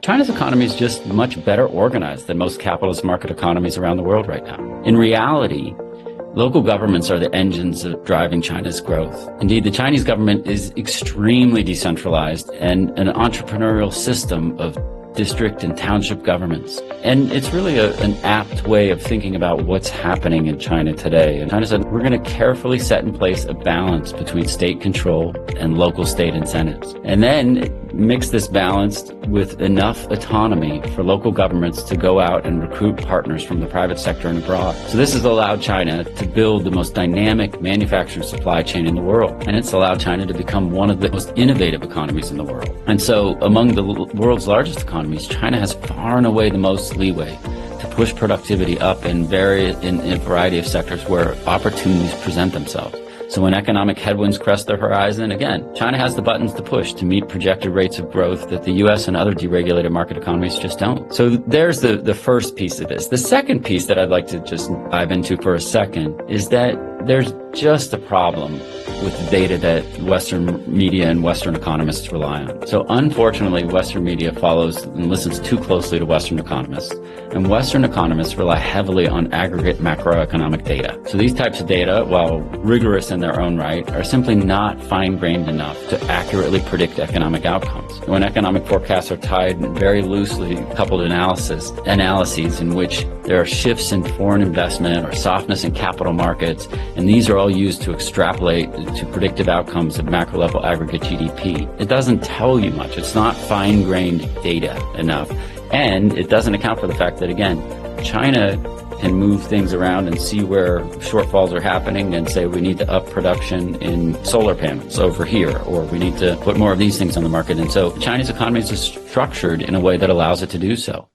China's economy is just much better organized than most capitalist market economies around the world right now. In reality, local governments are the engines of driving China's growth. Indeed, the Chinese government is extremely decentralized and an entrepreneurial system of district and township governments. And it's really an apt way of thinking about what's happening in China today. And China said, we're going to carefully set in place a balance between state control and local state incentives. And then mix this balance with enough autonomy for local governments to go out and recruit partners from the private sector and abroad. So this has allowed China to build the most dynamic manufacturing supply chain in the world. And it's allowed China to become one of the most innovative economies in the world. And so among the world's largest economies, China has far and away the most leeway to push productivity up in a variety of sectors where opportunities present themselves. So when economic headwinds crest their horizon, again, China has the buttons to push to meet projected rates of growth that the U.S. and other deregulated market economies just don't. So there's the first piece of this. The second piece that I'd like to just dive into for a second is that there's just a problem with the data that Western media and Western economists rely on. So unfortunately, Western media follows and listens too closely to Western economists, and Western economists rely heavily on aggregate macroeconomic data. So these types of data, while rigorous in their own right, are simply not fine-grained enough to accurately predict economic outcomes. When economic forecasts are tied in very loosely coupled analyses in which there are shifts in foreign investment or softness in capital markets, and these are all used to extrapolate to predictive outcomes of macro level aggregate GDP. It doesn't tell you much. It's not fine-grained data enough. And it doesn't account for the fact that, again, China can move things around and see where shortfalls are happening and say we need to up production in solar panels over here, or we need to put more of these things on the market. And so China's economy is structured in a way that allows it to do so.